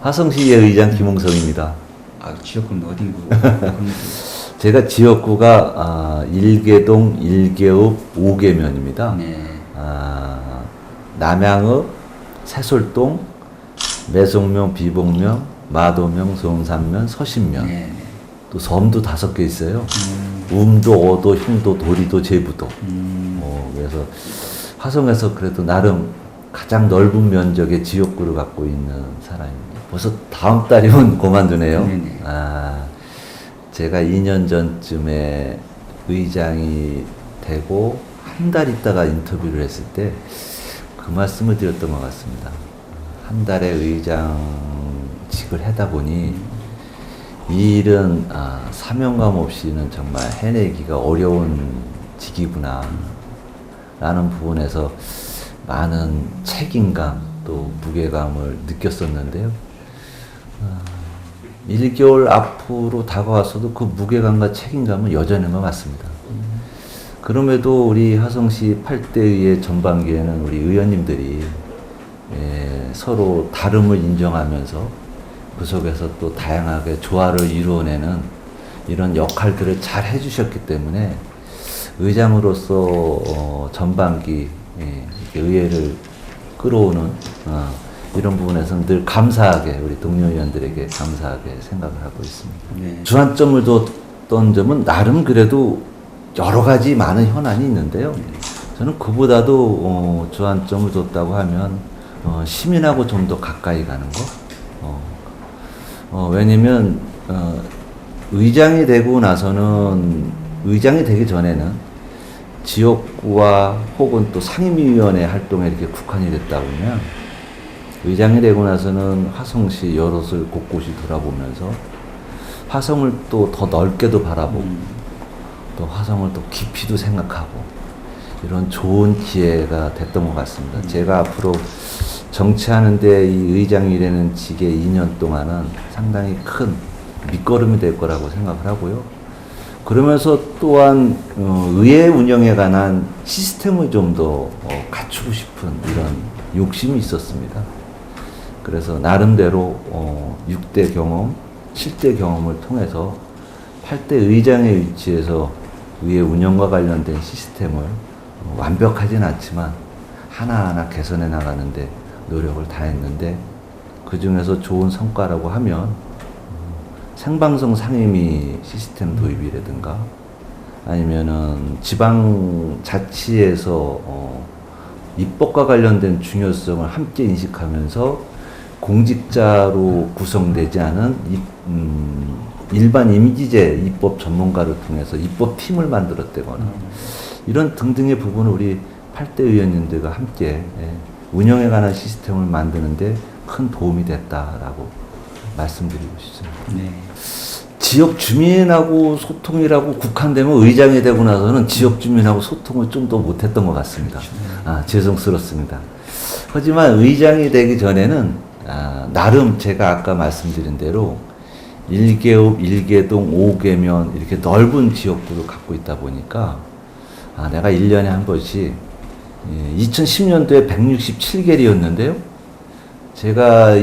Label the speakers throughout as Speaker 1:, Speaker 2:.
Speaker 1: 화성시의 의장 김홍성입니다.
Speaker 2: 아, 지역구는 어디고?
Speaker 1: 제가 지역구가 일개동, 일개읍, 오개면입니다.
Speaker 2: 네.
Speaker 1: 남양읍, 새솔동, 매송면, 비봉면, 마도면, 송산면, 서신면.
Speaker 2: 네.
Speaker 1: 또 섬도 5개 있어요. 음도, 어도, 흉도, 도리도, 제부도. 그래서 화성에서 그래도 나름 가장 넓은 면적의 지역구를 갖고 있는 사람입니다. 벌써 다음 달이면 그만두네요.
Speaker 2: 네네.
Speaker 1: 제가 2년 전쯤에 의장이 되고 한 달 있다가 인터뷰를 했을 때 그 말씀을 드렸던 것 같습니다. 한 달에 의장직을 하다 보니 이 일은 사명감 없이는 정말 해내기가 어려운 직이구나 라는 부분에서 많은 책임감 또 무게감을 느꼈었는데요. 1개월 앞으로 다가왔어도 그 무게감과 책임감은 여전한 것 같습니다. 그럼에도 우리 화성시 8대의회 전반기에는 우리 의원님들이 서로 다름을 인정하면서 그 속에서 또 다양하게 조화를 이루어내는 이런 역할들을 잘 해주셨기 때문에 의장으로서 전반기 의회를 끌어오는 이런 부분에서는 늘 감사하게 우리 동료 의원들에게 감사하게 생각을 하고 있습니다.
Speaker 2: 네.
Speaker 1: 주안점을 뒀던 점은 나름 그래도 여러 가지 많은 현안이 있는데요. 저는 그보다도 주안점을 뒀다고 하면 시민하고 좀 더 가까이 가는 거. 왜냐면 의장이 되고 나서는 의장이 되기 전에는 지역구와 혹은 또 상임위원회 활동에 이렇게 국한이 됐다 보면 의장이 되고 나서는 화성시 여럿을 곳곳이 돌아보면서 화성을 또 더 넓게도 바라보고 또 화성을 또 깊이도 생각하고 이런 좋은 기회가 됐던 것 같습니다. 제가 앞으로 정치하는데 이 의장이라는 직의 2년 동안은 상당히 큰 밑거름이 될 거라고 생각을 하고요. 그러면서 또한 의회 운영에 관한 시스템을 좀 더 갖추고 싶은 이런 욕심이 있었습니다. 그래서 나름대로 6대 경험, 7대 경험을 통해서 8대 의장의 위치에서 의회 운영과 관련된 시스템을 완벽하진 않지만 하나하나 개선해 나가는데 노력을 다했는데 그 중에서 좋은 성과라고 하면 생방송 상임위 시스템 도입이라든가 아니면은 지방자치에서 입법과 관련된 중요성을 함께 인식하면서 공직자로 구성되지 않은 일반 임기제 입법 전문가를 통해서 입법팀을 만들었다거나 이런 등등의 부분을 우리 8대 의원님들과 함께 운영에 관한 시스템을 만드는데 큰 도움이 됐다라고 말씀드리고 싶습니다.
Speaker 2: 네.
Speaker 1: 지역 주민하고 소통이라고 국한되면 의장이 되고 나서는 지역 주민하고 소통을 좀 더 못했던 것 같습니다. 죄송스럽습니다. 하지만 의장이 되기 전에는 나름 제가 아까 말씀드린 대로 1개읍, 1개동, 5개면 이렇게 넓은 지역구를 갖고 있다 보니까 내가 1년에 한 번씩 2010년도에 167개리였는데요. 제가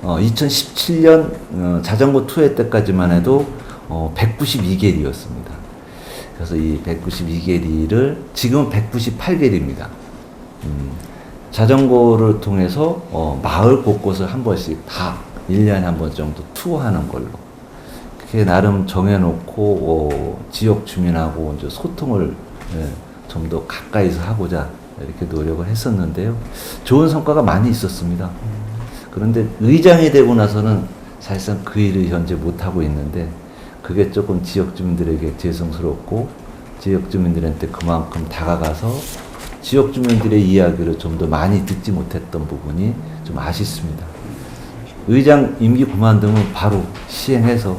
Speaker 1: 2017년 자전거 투어 때까지만 해도 192개리였습니다. 그래서 이 192개리를 지금은 198개리입니다. 자전거를 통해서 마을 곳곳을 한 번씩 다 1년에 한 번 정도 투어하는 걸로 그렇게 나름 정해놓고 지역 주민하고 이제 소통을 좀 더 가까이서 하고자 이렇게 노력을 했었는데요. 좋은 성과가 많이 있었습니다. 그런데 의장이 되고 나서는 사실상 그 일을 현재 못하고 있는데 그게 조금 지역 주민들에게 죄송스럽고 지역 주민들한테 그만큼 다가가서 지역 주민들의 이야기를 좀 더 많이 듣지 못했던 부분이 좀 아쉽습니다. 의장 임기 그만두면 바로 시행해서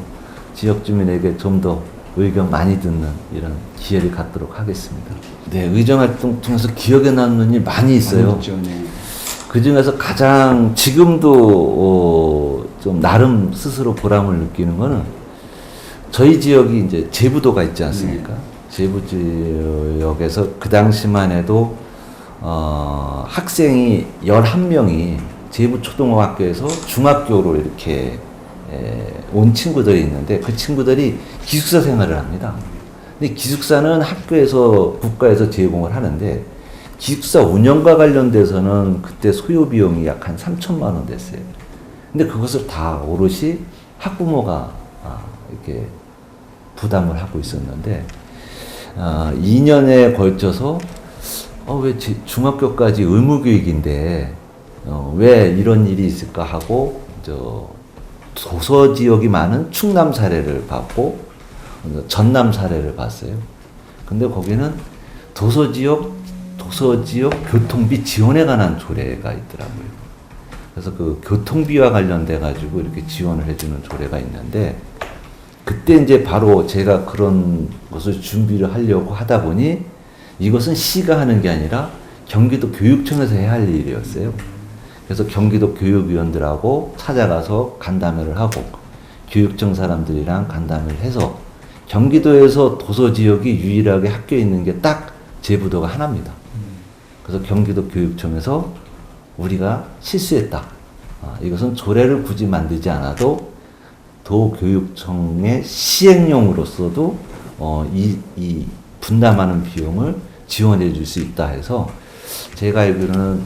Speaker 1: 지역 주민에게 좀 더 의견 많이 듣는 이런 기회를 갖도록 하겠습니다. 네, 의정 활동 통해서 기억에 남는 일 많이 있어요.
Speaker 2: 네.
Speaker 1: 그 중에서 가장 지금도 좀 나름 스스로 보람을 느끼는 거는 저희 지역이 이제 제부도가 있지 않습니까? 네. 제부 지역에서 그 당시만 해도 학생이 11명이 제부초등학교에서 중학교로 이렇게 온 친구들이 있는데 그 친구들이 기숙사 생활을 합니다. 근데 기숙사는 학교에서 국가에서 제공을 하는데 기숙사 운영과 관련돼서는 그때 소요 비용이 약 한 3천만 원 됐어요. 근데 그것을 다 오롯이 학부모가 이렇게 부담을 하고 있었는데 2년에 걸쳐서 왜 중학교까지 의무교육인데 왜 이런 일이 있을까 하고 도서 지역이 많은 충남 사례를 봤고 전남 사례를 봤어요. 근데 거기는 도서 지역 교통비 지원에 관한 조례가 있더라고요. 그래서 그 교통비와 관련돼 가지고 이렇게 지원을 해주는 조례가 있는데 그때 이제 바로 제가 그런 것을 준비를 하려고 하다 보니 이것은 시가 하는 게 아니라 경기도 교육청에서 해야 할 일이었어요. 그래서 경기도 교육위원들하고 찾아가서 간담회를 하고 교육청 사람들이랑 간담회를 해서 경기도에서 도서 지역이 유일하게 학교에 있는 게 딱 제부도가 하나입니다. 그래서 경기도 교육청에서 우리가 실수했다. 이것은 조례를 굳이 만들지 않아도 도교육청의 시행령으로서도 이 분담하는 비용을 지원해 줄 수 있다 해서 제가 알기로는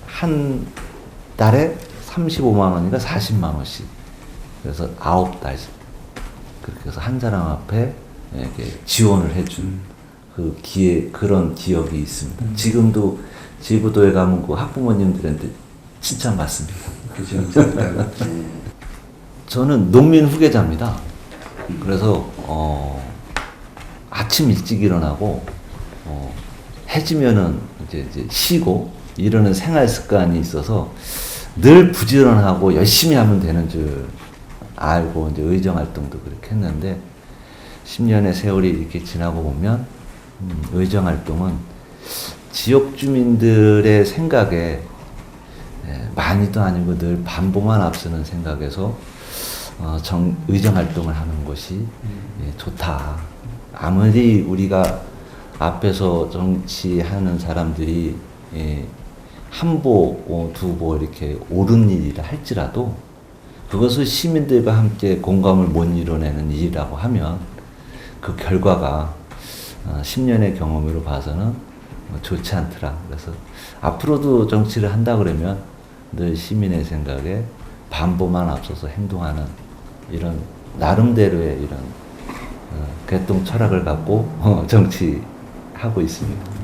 Speaker 1: 한 달에 35만 원인가 40만 원씩 그래서 9달 그렇게 해서 한 사람 앞에 이렇게 지원을 해준 그런 기억이 있습니다. 지금도 제부도에 가면 그 학부모님들한테 칭찬받습니다. 저는 농민 후계자입니다. 그래서 아침 일찍 일어나고 해지면은 이제 쉬고 이러는 생활 습관이 있어서 늘 부지런하고 열심히 하면 되는 줄 알고 이제 의정 활동도 그렇게 했는데 10년의 세월이 이렇게 지나고 보면 의정 활동은 지역 주민들의 생각에 많이도 아니고 늘 반보만 앞서는 생각에서 의정 활동을 하는 것이 좋다. 아무리 우리가 앞에서 정치하는 사람들이 한 보, 두 보 이렇게 옳은 일이라 할지라도 그것을 시민들과 함께 공감을 못 이뤄내는 일이라고 하면 그 결과가 10년의 경험으로 봐서는 좋지 않더라. 그래서 앞으로도 정치를 한다 그러면 늘 시민의 생각에 반보만 앞서서 행동하는 이런 나름대로의 이런 개똥 철학을 갖고 정치하고 있습니다.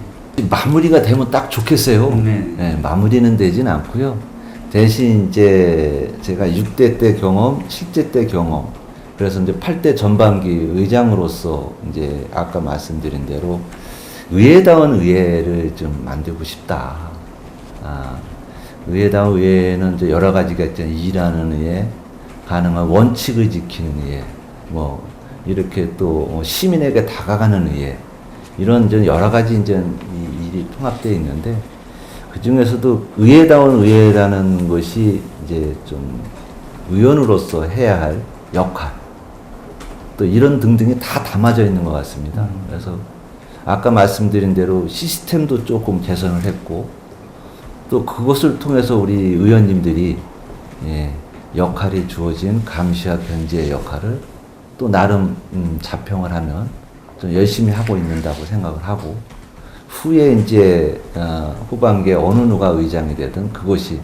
Speaker 1: 마무리가 되면 딱 좋겠어요. 네, 마무리는 되진 않고요. 대신 이제 제가 6대 때 경험, 7대 때 경험, 그래서 이제 8대 전반기 의장으로서 이제 아까 말씀드린 대로 의회다운 의회를 좀 만들고 싶다. 의회다운 의회는 이제 여러 가지가 있잖아요. 일하는 의회, 가능한 원칙을 지키는 의회, 뭐 이렇게 또 시민에게 다가가는 의회, 이런 이제 여러 가지 이제 일이 통합되어 있는데 그 중에서도 의회다운 의회라는 것이 이제 좀 의원으로서 해야 할 역할, 또 이런 등등이 다 담아져 있는 것 같습니다. 그래서 아까 말씀드린 대로 시스템도 조금 개선을 했고 또 그것을 통해서 우리 의원님들이 역할이 주어진 감시와 견제의 역할을 또 나름 자평을 하면 좀 열심히 하고 있는다고 생각을 하고 후에 이제 후반기에 어느 누가 의장이 되든 그것이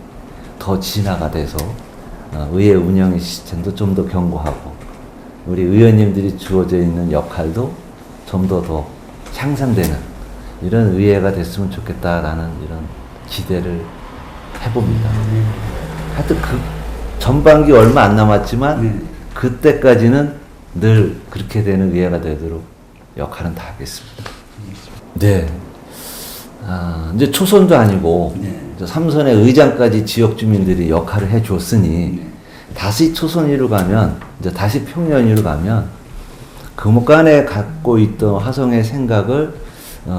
Speaker 1: 더 진화가 돼서 의회 운영의 시스템도 좀 더 견고하고 우리 의원님들이 주어져 있는 역할도 좀 더 향상되는 이런 의회가 됐으면 좋겠다라는 이런 기대를 해봅니다. 하여튼 그 전반기 얼마 안 남았지만 그때까지는 늘 그렇게 되는 의회가 되도록 역할은 다 하겠습니다. 네. 이제 초선도 아니고 이제 삼선의 의장까지 지역 주민들이 역할을 해줬으니 다시 초선위로 가면 이제 다시 평년위로 가면 금옥간에 갖고 있던 화성의 생각을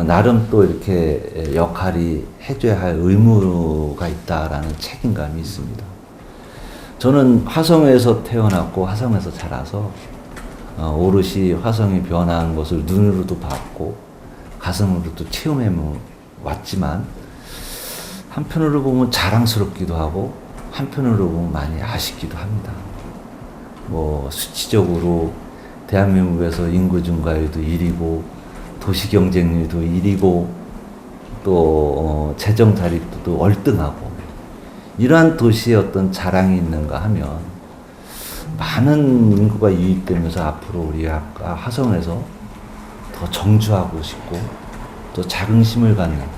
Speaker 1: 나름 또 이렇게 역할이 해줘야 할 의무가 있다라는 책임감이 있습니다. 저는 화성에서 태어났고 화성에서 자라서 오롯이 화성이 변한 것을 눈으로도 봤고 가슴으로도 체험해 왔지만 한편으로 보면 자랑스럽기도 하고 한편으로 보면 많이 아쉽기도 합니다. 뭐 수치적으로 대한민국에서 인구 증가율도 1위고 도시 경쟁률도 1위고 또 재정 자립도도 월등하고 이러한 도시에 어떤 자랑이 있는가 하면 많은 인구가 유입되면서 앞으로 우리 화성에서 더 정주하고 싶고 또 자긍심을 갖는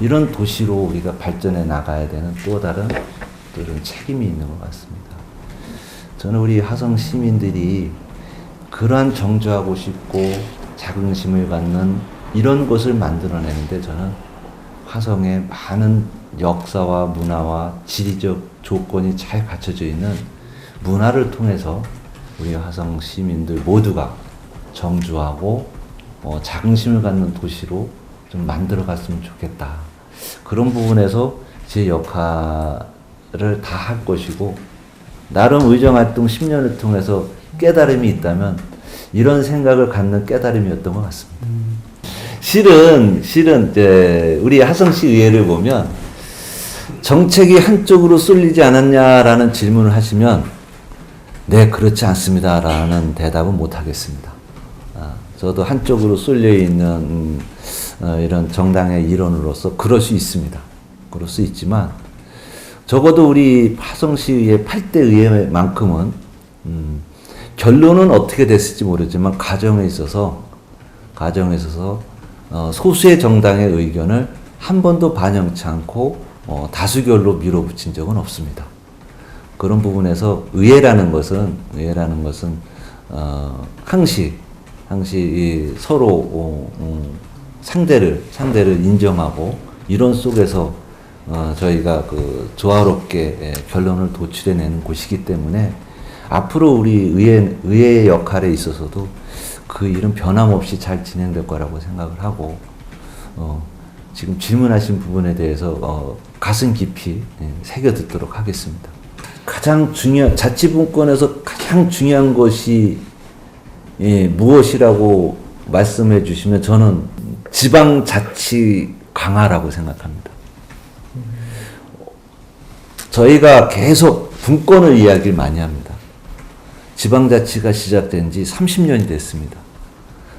Speaker 1: 이런 도시로 우리가 발전해 나가야 되는 또 다른 또 이런 책임이 있는 것 같습니다. 저는 우리 화성 시민들이 그러한 정주하고 싶고 자긍심을 갖는 이런 곳을 만들어내는데 저는 화성에 많은 역사와 문화와 지리적 조건이 잘 갖춰져 있는 문화를 통해서 우리 화성 시민들 모두가 정주하고 자긍심을 갖는 도시로 좀 만들어 갔으면 좋겠다. 그런 부분에서 제 역할을 다 할 것이고 나름 의정활동 10년을 통해서 깨달음이 있다면 이런 생각을 갖는 깨달음이었던 것 같습니다. 실은 이제 우리 화성시 의회를 보면 정책이 한쪽으로 쏠리지 않았냐라는 질문을 하시면 네, 그렇지 않습니다라는 대답은 못 하겠습니다. 저도 한쪽으로 쏠려 있는 이런 정당의 일원으로서 그럴 수 있습니다. 그럴 수 있지만 적어도 우리 화성시의 8대 의회만큼은 결론은 어떻게 됐을지 모르지만 과정에 있어서 소수의 정당의 의견을 한 번도 반영치 않고 다수결로 밀어붙인 적은 없습니다. 그런 부분에서 의회라는 것은 항시 서로 상대를 인정하고 이론 속에서 저희가 그 조화롭게 결론을 도출해내는 곳이기 때문에 앞으로 우리 의회의 역할에 있어서도 그 일은 변함없이 잘 진행될 거라고 생각을 하고 지금 질문하신 부분에 대해서 가슴 깊이 새겨 듣도록 하겠습니다. 자치분권에서 가장 중요한 것이 무엇이라고 말씀해 주시면 저는 지방자치 강화라고 생각합니다. 저희가 계속 분권을 이야기를 많이 합니다. 지방자치가 시작된 지 30년이 됐습니다.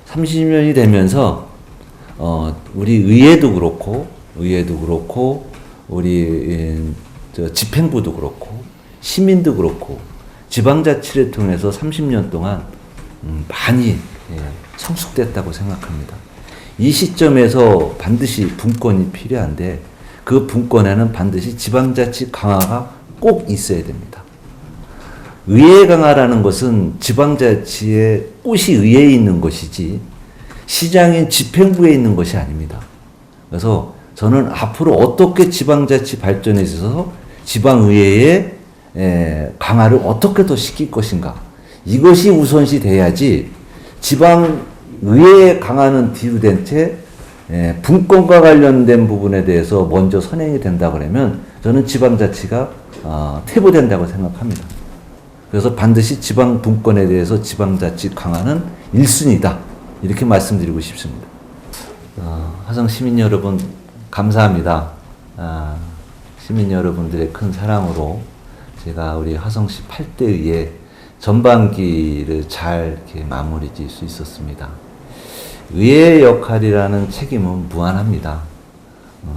Speaker 1: 30년이 되면서 우리 의회도 그렇고 우리 집행부도 그렇고 시민도 그렇고 지방자치를 통해서 30년 동안 많이 성숙됐다고 생각합니다. 이 시점에서 반드시 분권이 필요한데 그 분권에는 반드시 지방자치 강화가 꼭 있어야 됩니다. 의회 강화라는 것은 지방자치의 꽃이 의회에 있는 것이지 시장인 집행부에 있는 것이 아닙니다. 그래서 저는 앞으로 어떻게 지방자치 발전에 있어서 지방의회의 강화를 어떻게 더 시킬 것인가 이것이 우선시 돼야지 지방의회 강화는 뒤로 된 채 분권과 관련된 부분에 대해서 먼저 선행이 된다 그러면 저는 지방자치가 퇴보된다고 생각합니다. 그래서 반드시 지방 분권에 대해서 지방자치 강화는 1순위다. 이렇게 말씀드리고 싶습니다. 화성 시민 여러분 감사합니다. 시민 여러분들의 큰 사랑으로 제가 우리 화성시 8대 의회 전반기를 잘 이렇게 마무리 지을 수 있었습니다. 의회의 역할이라는 책임은 무한합니다.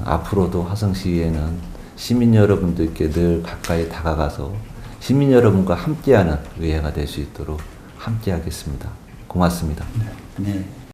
Speaker 1: 앞으로도 화성시의회는 시민 여러분들께 늘 가까이 다가가서 시민 여러분과 함께하는 의회가 될 수 있도록 함께하겠습니다. 고맙습니다.
Speaker 2: 네.